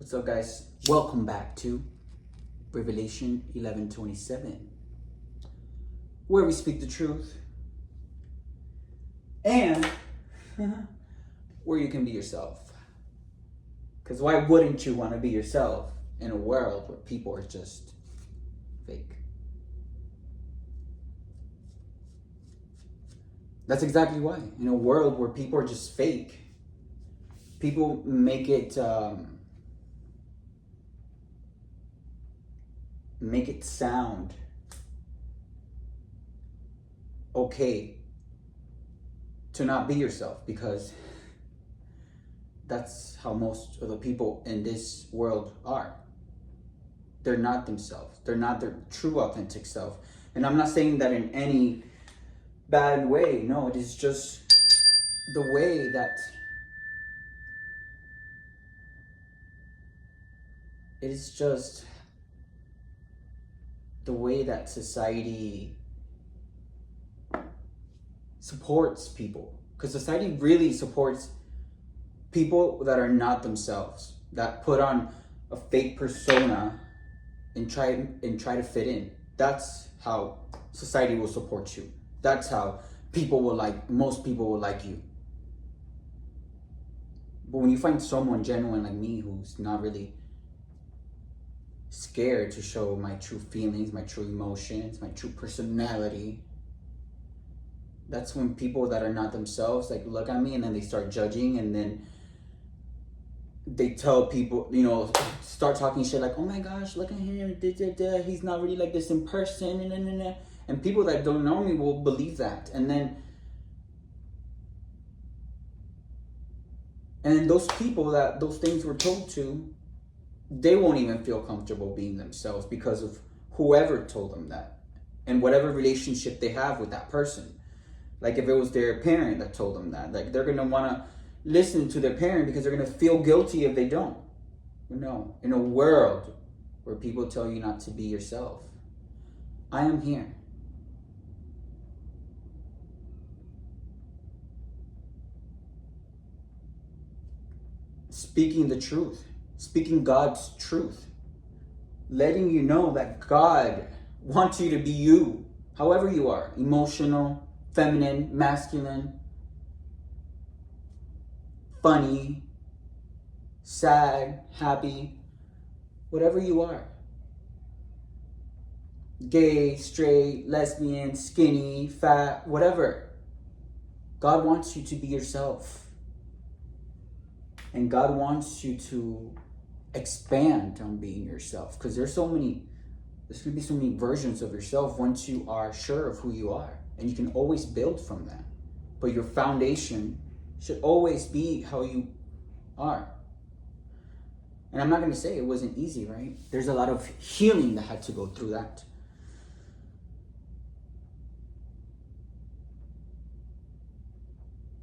What's up, guys? Welcome back to Revelation 11:27, where we speak the truth and where you can be yourself. Because why wouldn't you want to be yourself in a world where people are just fake? That's exactly why. In a world where people are just fake, people make it sound okay to not be yourself, because that's how most of the people in this world are. They're not themselves. They're not their true authentic self. And I'm not saying that in any bad way. No, it is just the way that society supports people. Because society really supports people that are not themselves, that put on a fake persona and try to fit in. That's how society will support you. That's how most people will like you. But when you find someone genuine like me, who's not really scared to show my true feelings, my true emotions, my true personality, that's when people that are not themselves look at me and then they start judging, and then they tell people, start talking shit like, oh my gosh, look at him, he's not really like this in person, and people that don't know me will believe that, and then those people that those things were told to, they won't even feel comfortable being themselves because of whoever told them that, and whatever relationship they have with that person. Like if it was their parent that told them that, they're gonna wanna listen to their parent because they're gonna feel guilty if they don't. No, in a world where people tell you not to be yourself, I am here. Speaking the truth, speaking God's truth, letting you know that God wants you to be you, however you are, emotional, feminine, masculine, funny, sad, happy, whatever you are. Gay, straight, lesbian, skinny, fat, whatever. God wants you to be yourself. And God wants you to expand on being yourself, because there's going to be so many versions of yourself once you are sure of who you are. And you can always build from that. But your foundation should always be how you are. And I'm not going to say it wasn't easy, right? There's a lot of healing that had to go through that.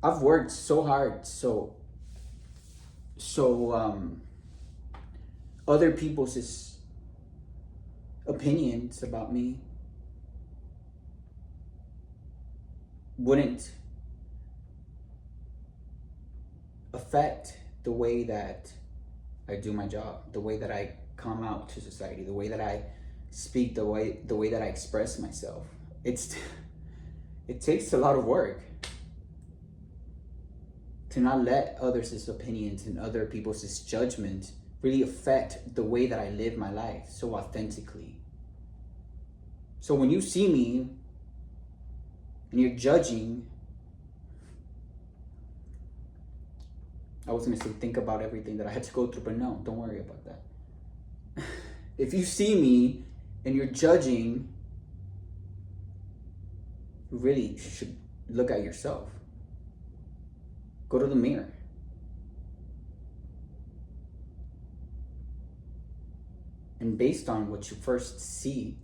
I've worked so hard, so other people's opinions about me wouldn't affect the way that I do my job, the way that I come out to society, the way that I speak, the way that I express myself. It takes a lot of work to not let others' opinions and other people's judgment really affect the way that I live my life so authentically. So when you see me and you're judging, I was going to say think about everything that I had to go through, but no, don't worry about that. If you see me and you're judging, you really should look at yourself. Go to the mirror. And based on what you first see,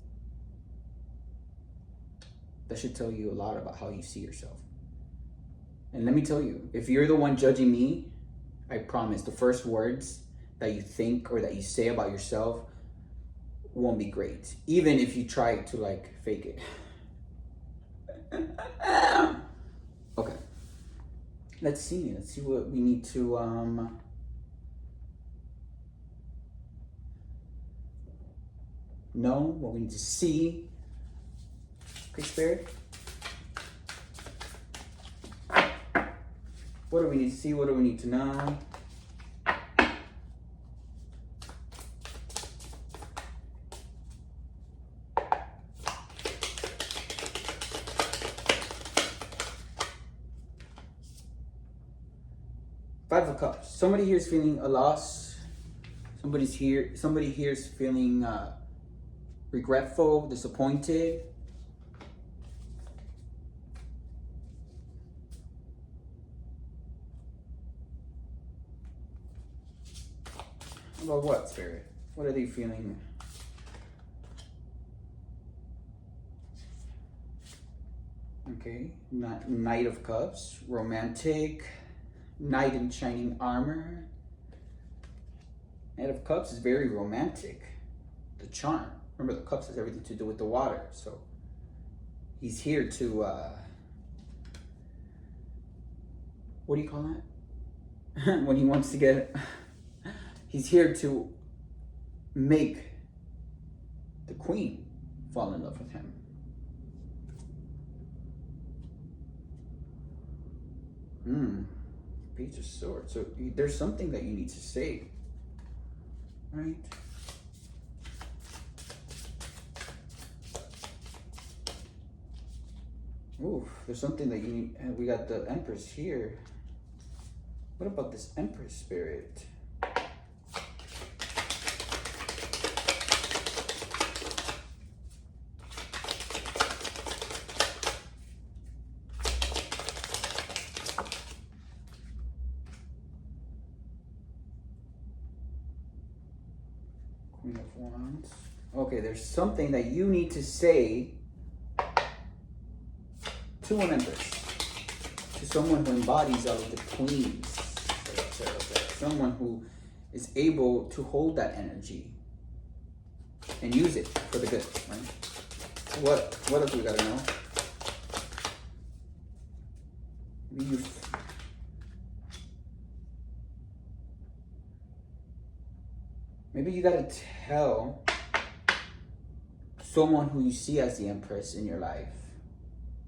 that should tell you a lot about how you see yourself. And let me tell you, if you're the one judging me, I promise the first words that you think or that you say about yourself won't be great, even if you try to fake it. Okay. Let's see what we need to know, what we need to see. Okay, Spirit? What do we need to see? What do we need to know? Five of Cups. Somebody here is feeling a loss. Somebody here is feeling regretful, disappointed. About what, Spirit? What are they feeling? Okay, Knight of Cups, romantic, Knight in shining armor. Knight of Cups is very romantic. The charm. Remember, the cups has everything to do with the water. So he's here to, what do you call that? When he wants to get, he's here to make the queen fall in love with him. Page of Swords. So there's something that you need to say, right? Ooh, there's something that you need. We got the Empress here. What about this Empress, Spirit? Queen of Wands. Okay, there's something that you need to say to an Empress, to someone who embodies all of the queens, someone who is able to hold that energy and use it for the good, right? What else we gotta know? Maybe you gotta tell someone who you see as the Empress in your life.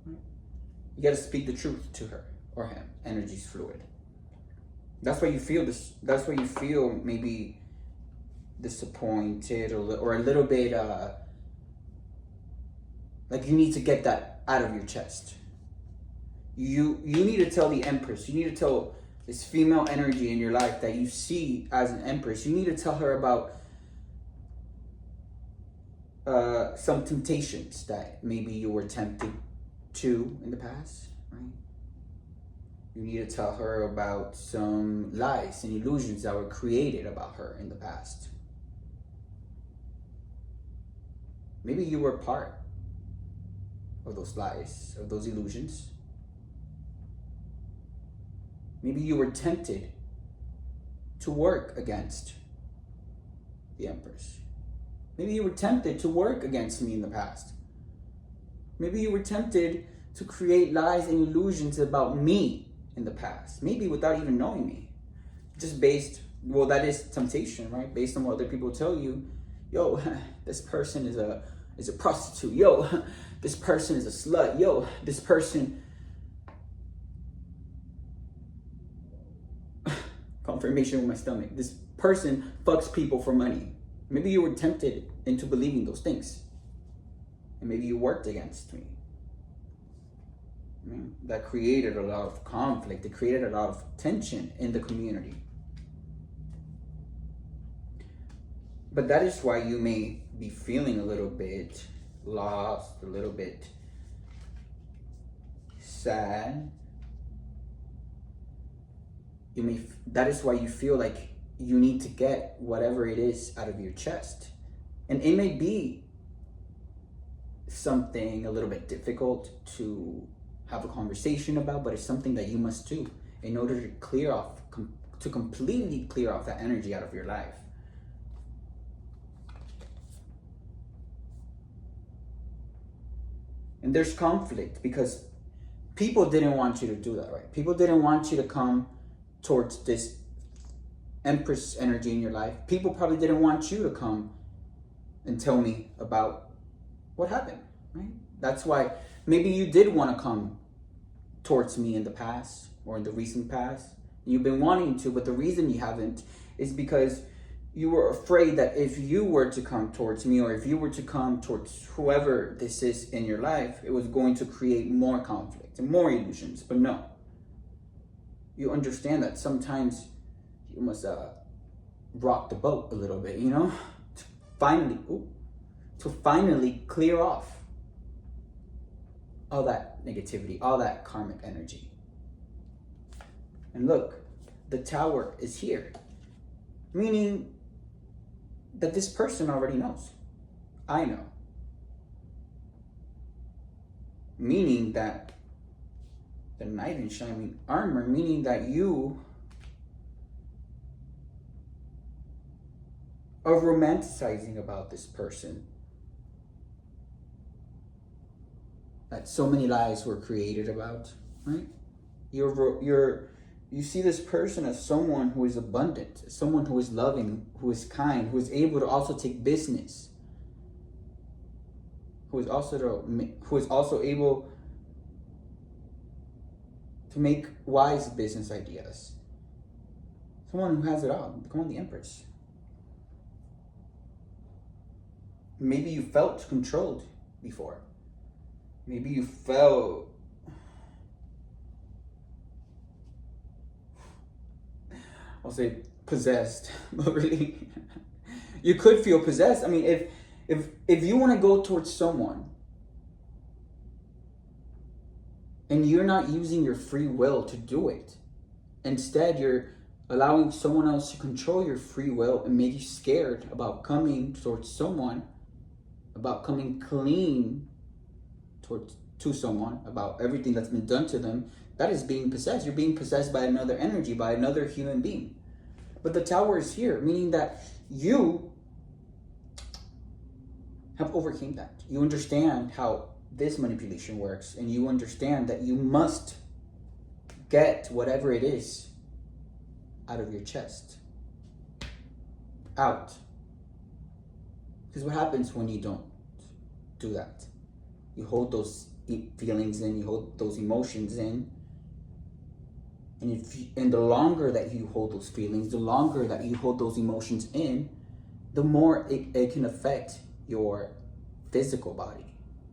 You gotta speak the truth to her or him. Energy's fluid. That's why you feel this. That's why you feel maybe disappointed or a little bit like you need to get that out of your chest. You need to tell the Empress. You need to tell this female energy in your life that you see as an Empress. You need to tell her about some temptations that maybe you were tempted to in the past, right? You need to tell her about some lies and illusions that were created about her in the past. Maybe you were part of those lies, of those illusions. Maybe you were tempted to work against the Empress. Maybe you were tempted to work against me in the past. Maybe you were tempted to create lies and illusions about me in the past. Maybe without even knowing me. Just based, well, that is temptation, right? Based on what other people tell you. Yo, this person is a prostitute. Yo, this person is a slut. Yo, this person... Confirmation with my stomach. This person fucks people for money. Maybe you were tempted into believing those things. And maybe you worked against me. That created a lot of conflict. It created a lot of tension in the community. But that is why you may be feeling a little bit lost, a little bit sad. That is why you feel like you need to get whatever it is out of your chest. And it may be something a little bit difficult to have a conversation about, but it's something that you must do in order to completely clear off that energy out of your life. And there's conflict because people didn't want you to do that, right? People didn't want you to come towards this Empress energy in your life. People probably didn't want you to come and tell me about what happened, right? That's why maybe you did want to come towards me in the past or in the recent past. You've been wanting to, but the reason you haven't is because you were afraid that if you were to come towards me, or if you were to come towards whoever this is in your life, it was going to create more conflict and more illusions. But no, you understand that sometimes you must rock the boat a little bit, to finally clear off all that negativity, all that karmic energy. And look, the Tower is here, meaning that this person already knows. I know. Meaning that the knight in shining armor, meaning that you are romanticizing about this person. That so many lies were created about, right? You see this person as someone who is abundant, someone who is loving, who is kind, who is able to also take business, who is also able to make wise business ideas. Someone who has it all. Become the Empress. Maybe you felt controlled before. Maybe you felt I'll say possessed, but really, you could feel possessed. I mean, if you want to go towards someone and you're not using your free will to do it, instead you're allowing someone else to control your free will and make you scared about coming towards someone, about coming clean to someone, about everything that's been done to them, that is being possessed. You're being possessed by another energy, by another human being. But the Tower is here, meaning that you have overcame that. You understand how this manipulation works, and you understand that you must get whatever it is out of your chest. Out. Because what happens when you don't do that? You hold those feelings in, you hold those emotions in. And the longer that you hold those feelings, the longer that you hold those emotions in, the more it can affect your physical body.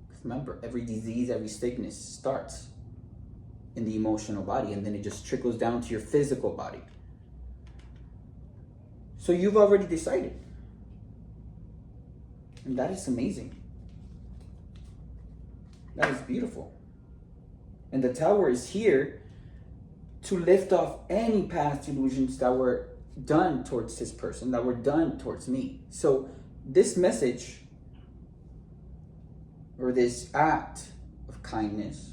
Because remember, every disease, every sickness starts in the emotional body, and then it just trickles down to your physical body. So you've already decided. And that is amazing. That is beautiful. And the Tower is here to lift off any past illusions that were done towards this person, that were done towards me. So this message, or this act of kindness,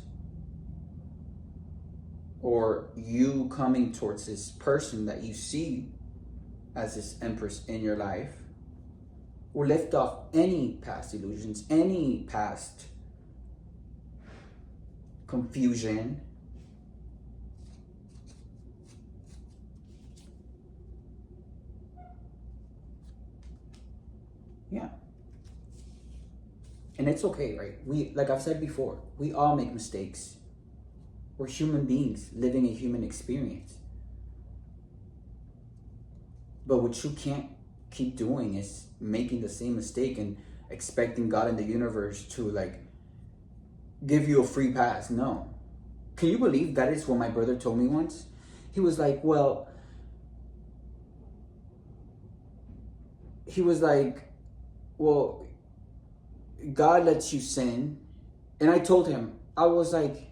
or you coming towards this person that you see as this Empress in your life, will lift off any past illusions, any past confusion, yeah. And it's okay, right? Like I've said before, we all make mistakes. We're human beings living a human experience. But what you can't keep doing is making the same mistake and expecting God in the universe to give you a free pass. No. Can you believe that is what my brother told me once? He was like, well, God lets you sin. And I told him, I was like,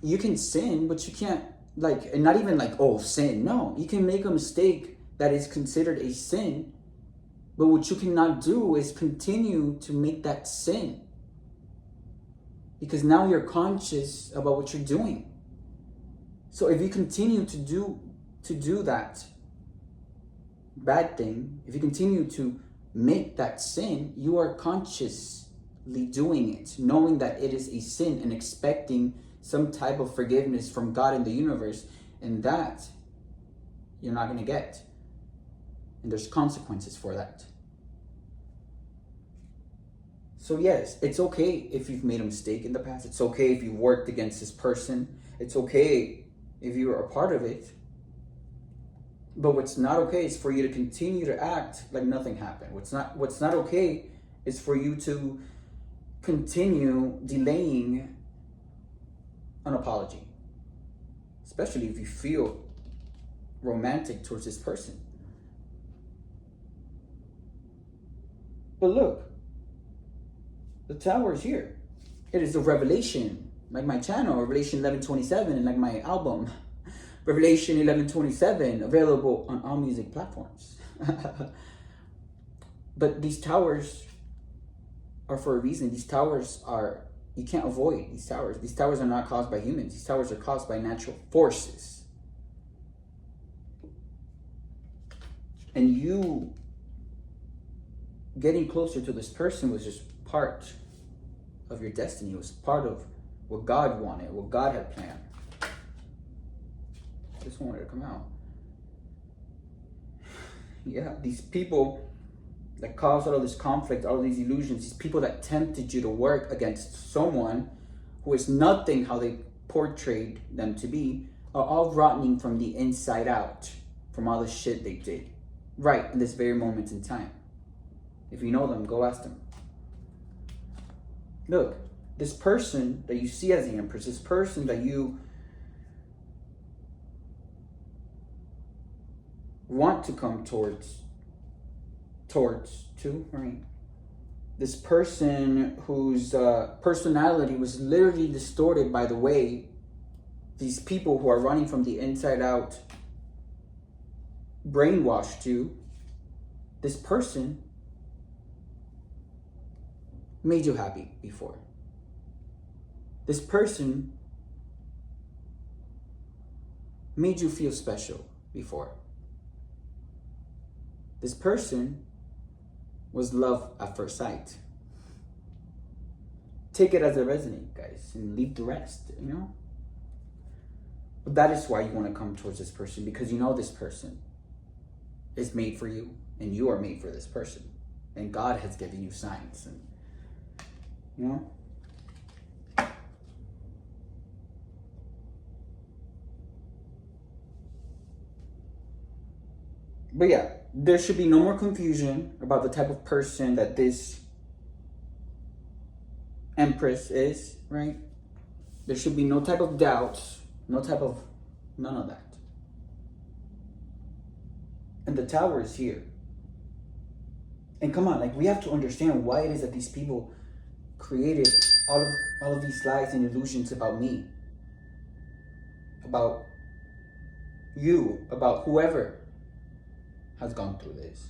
you can sin, but you can't, and not even sin. No, you can make a mistake that is considered a sin. But what you cannot do is continue to make that sin. Because now you're conscious about what you're doing. So if you continue to do that bad thing, if you continue to make that sin, you are consciously doing it, knowing that it is a sin and expecting some type of forgiveness from God in the universe, and that you're not going to get. And there's consequences for that. So yes, it's okay if you've made a mistake in the past. It's okay if you worked against this person. It's okay if you were a part of it. But what's not okay is for you to continue to act like nothing happened. What's not okay is for you to continue delaying an apology. Especially if you feel romantic towards this person. But look, the tower is here. It is a revelation, like my channel, Revelation 11:27, and like my album, Revelation 11:27, available on all music platforms. But these towers are for a reason. These towers are, you can't avoid these towers. These towers are not caused by humans. These towers are caused by natural forces. And you getting closer to this person was just part of your destiny. It was part of what God wanted, what God had planned. Just wanted to come out. Yeah, these people that caused all of this conflict, all of these illusions, these people that tempted you to work against someone who is nothing how they portrayed them to be, are all rotting from the inside out from all the shit they did right in this very moment in time. If you know them, go ask them. Look, this person that you see as the Empress, this person that you want to come towards to, right? This person whose personality was literally distorted by the way these people who are running from the inside out brainwashed you. This person made you happy before. This person made you feel special before. This person was love at first sight. Take it as a resonate, guys, and leave the rest, you know? But that is why you want to come towards this person, because you know this person is made for you, and you are made for this person. And God has given you signs, and you know? But yeah, there should be no more confusion about the type of person that this Empress is, right? There should be no type of doubts, none of that. And the tower is here. And come on, like, we have to understand why it is that these people created all of these lies and illusions about me, about you, about whoever has gone through this.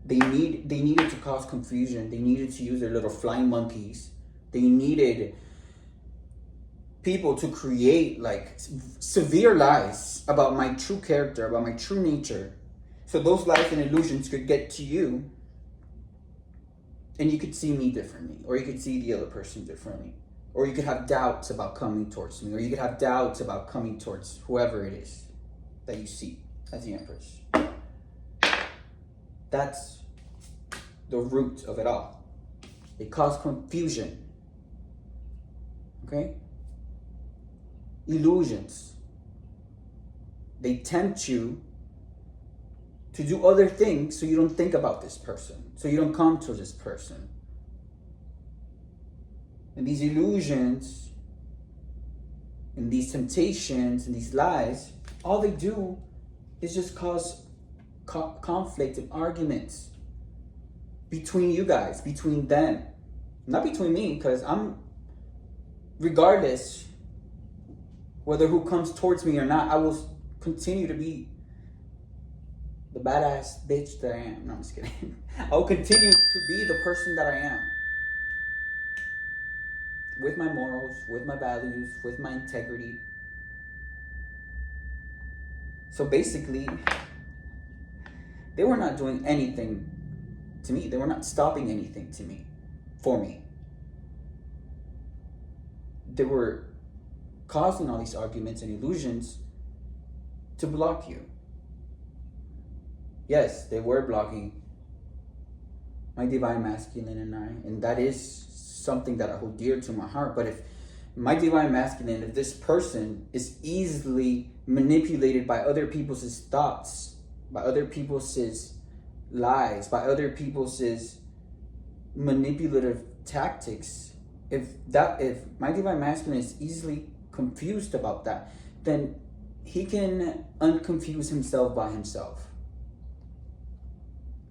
They needed to cause confusion. They needed to use their little flying monkeys. They needed people to create like severe lies about my true character, about my true nature. So those lies and illusions could get to you, and you could see me differently, or you could see the other person differently, or you could have doubts about coming towards me, or you could have doubts about coming towards whoever it is that you see as the Empress. That's the root of it all. It caused confusion. Okay? Illusions. They tempt you to do other things so you don't think about this person, so you don't come to this person. And these illusions and these temptations and these lies, all they do is just cause conflict and arguments between you guys, between them, not between me, because I'm, regardless whether who comes towards me or not, I will continue to be the badass bitch that I am. No, I'm just kidding. I will continue to be the person that I am, with my morals, with my values, with my integrity. So basically, they were not doing anything to me. They were not stopping anything to me, for me. They were causing all these arguments and illusions to block you. Yes, they were blocking my divine masculine and I, and that is something that I hold dear to my heart. But if my divine masculine, if this person is easily manipulated by other people's thoughts, by other people's lies, by other people's manipulative tactics, if my divine masculine is easily confused about that, then he can unconfuse himself by himself.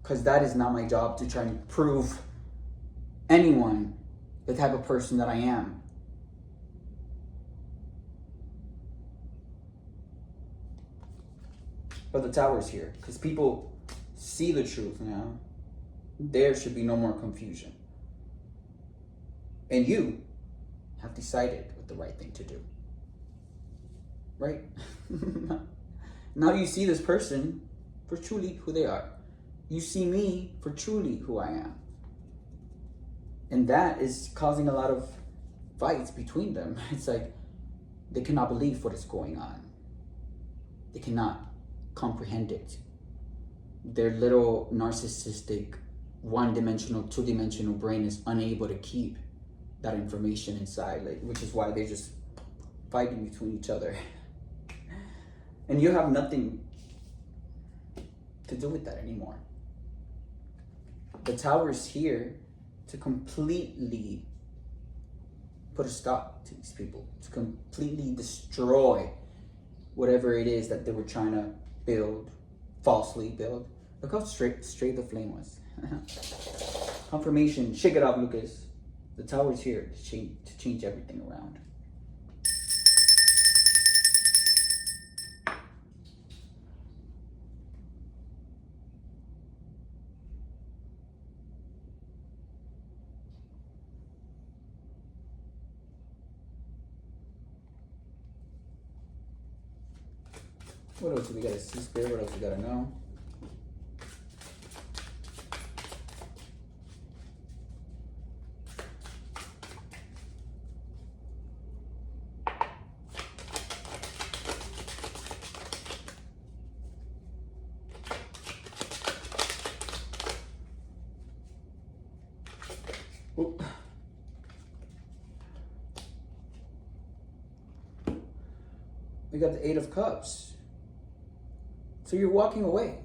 Because that is not my job, to try and prove anyone the type of person that I am. But the tower's here because people see the truth now. There should be no more confusion. And you have decided what the right thing to do. Right? Now you see this person for truly who they are. You see me for truly who I am. And that is causing a lot of fights between them. It's like they cannot believe what is going on. They cannot comprehend it. Their little narcissistic, one-dimensional, two-dimensional brain is unable to keep that information inside, which is why they're just fighting between each other. And you have nothing to do with that anymore. The tower is here to completely put a stop to these people, to completely destroy whatever it is that they were trying to build, falsely build. Look how straight the flame was. Confirmation, shake it off, Lucas. The tower is here to change everything around. What else do we gotta see, Spirit? What else we gotta know? Ooh. We got the Eight of Cups. So you're walking away.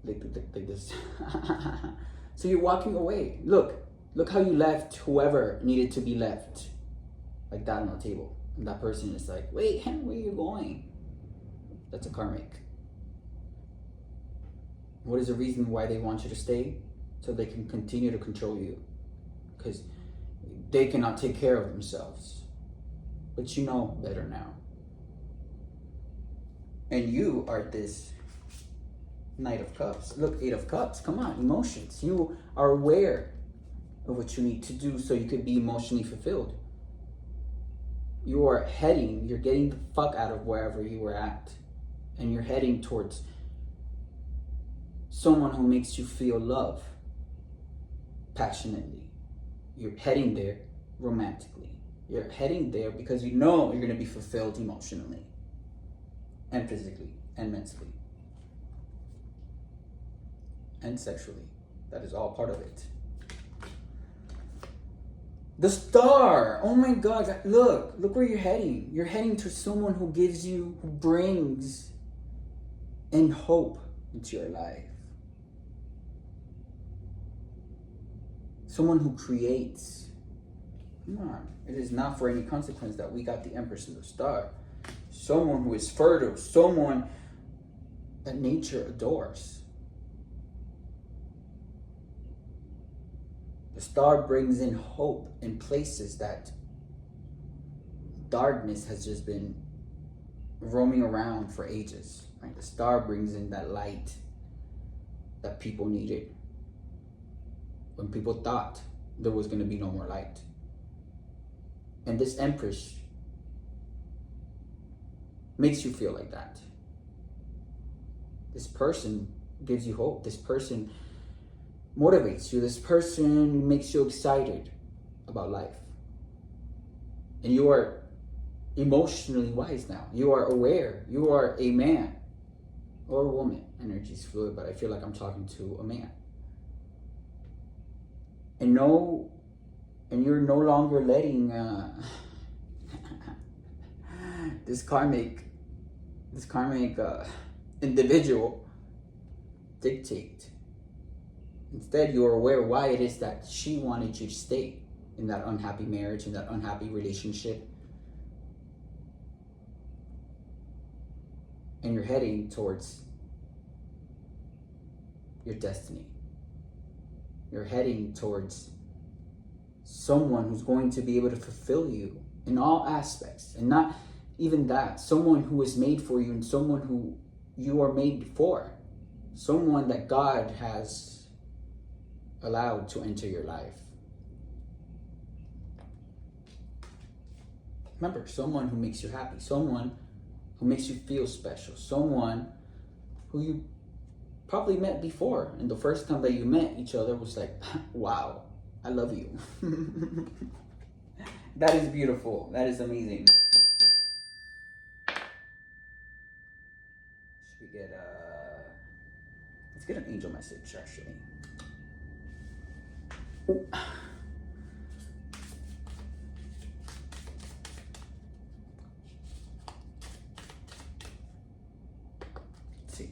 Like this. So you're walking away. Look how you left whoever needed to be left. Like that on the table. And that person is like, wait, where are you going? That's a karmic. What is the reason why they want you to stay? So they can continue to control you. Because they cannot take care of themselves. But you know better now. And you are this Knight of Cups. Look, Eight of Cups. Come on, emotions. You are aware of what you need to do so you could be emotionally fulfilled. You are you're getting the fuck out of wherever you were at. And you're heading towards someone who makes you feel love passionately. You're heading there romantically. You're heading there because you know you're going to be fulfilled emotionally. And physically, and mentally, and sexually. That is all part of it. The Star. Oh my God. Look where you're heading. You're heading to someone who brings in hope into your life. Someone who creates. Come on. It is not for any consequence that we got the Empress and the Star. Someone who is fertile, someone that nature adores. The Star brings in hope in places that darkness has just been roaming around for ages. Right? The Star brings in that light that people needed when people thought there was going to be no more light. And this Empress makes you feel like that. This person gives you hope. This person motivates you. This person makes you excited about life. And you are emotionally wise now. You are aware. You are a man or a woman. Energy is fluid, but I feel like I'm talking to a man. And you're no longer letting this karmic individual dictate. Instead, you're aware why it is that she wanted you to stay in that unhappy marriage, in that unhappy relationship. And you're heading towards your destiny. You're heading towards someone who's going to be able to fulfill you in all aspects. And not even that, someone who is made for you and someone who you are made for. Someone that God has allowed to enter your life. Remember, someone who makes you happy, someone who makes you feel special, someone who you probably met before, and the first time that you met each other was like, wow, I love you. That is beautiful. That is amazing. Should we get let's get an angel message actually. Ooh. Let's see.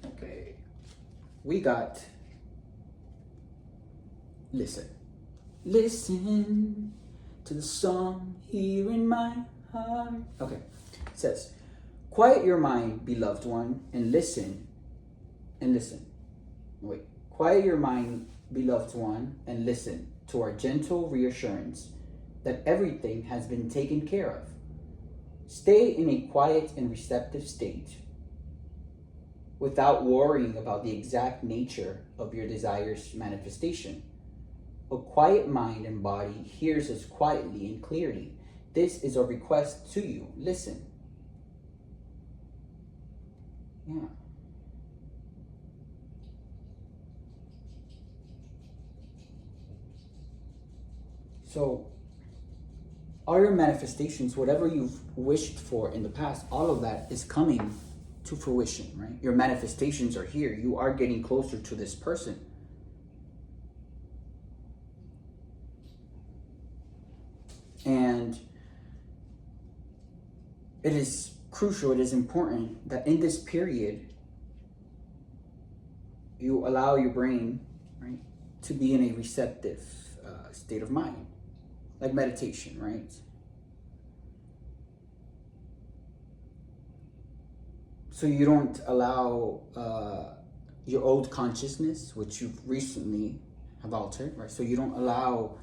Okay. We got listen. Listen to the song here in my heart. Okay. It says, quiet your mind, beloved one, and listen. Wait. Quiet your mind, beloved one, and listen to our gentle reassurance that everything has been taken care of. Stay in a quiet and receptive state without worrying about the exact nature of your desire's manifestation. A quiet mind and body hears us quietly and clearly. This is a request to you. Listen. Yeah. So, all your manifestations, whatever you've wished for in the past, all of that is coming to fruition, right? Your manifestations are here. You are getting closer to this person. And it is crucial, it is important that in this period, you allow your brain, right, to be in a receptive state of mind, like meditation, right? So you don't allow your old consciousness, which you've recently have altered, right? So you don't allow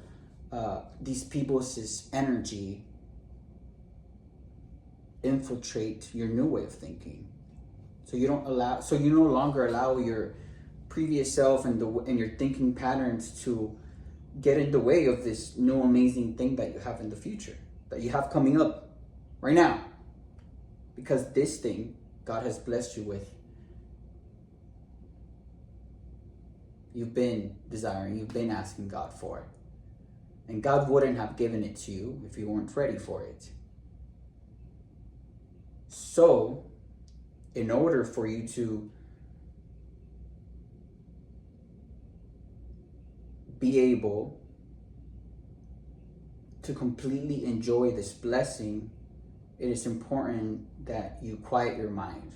these people's energy infiltrate your new way of thinking. So you no longer allow your previous self and your thinking patterns to get in the way of this new amazing thing that you have in the future, that you have coming up right now. Because this thing God has blessed you with, you've been desiring, you've been asking God for it. And God wouldn't have given it to you if you weren't ready for it. So, in order for you to be able to completely enjoy this blessing, it is important that you quiet your mind.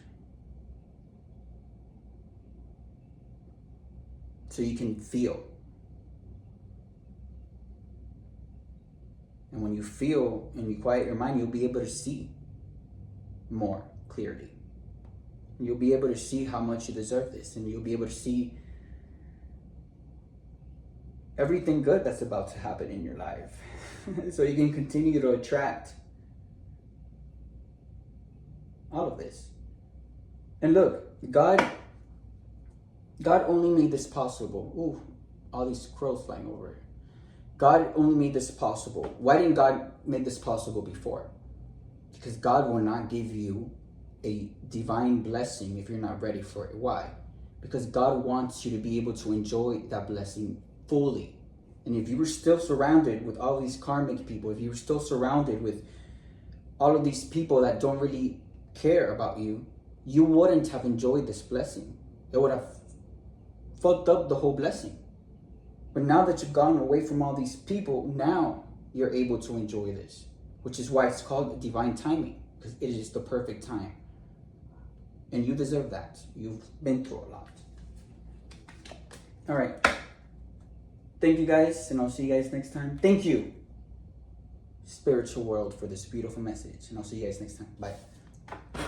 So you can feel. And when you feel and you quiet your mind, you'll be able to see more clearly. You'll be able to see how much you deserve this, and you'll be able to see everything good that's about to happen in your life. So you can continue to attract all of this. And look, God only made this possible. Ooh, all these crows flying over it. God only made this possible. Why didn't God make this possible before? Because God will not give you a divine blessing if you're not ready for it. Why? Because God wants you to be able to enjoy that blessing fully. And if you were still surrounded with all these karmic people, if you were still surrounded with all of these people that don't really care about you, you wouldn't have enjoyed this blessing. It would have fucked up the whole blessing. But now that you've gone away from all these people, now you're able to enjoy this, which is why it's called divine timing, because it is the perfect time. And you deserve that. You've been through a lot. All right. Thank you guys, and I'll see you guys next time. Thank you, spiritual world, for this beautiful message. And I'll see you guys next time. Bye.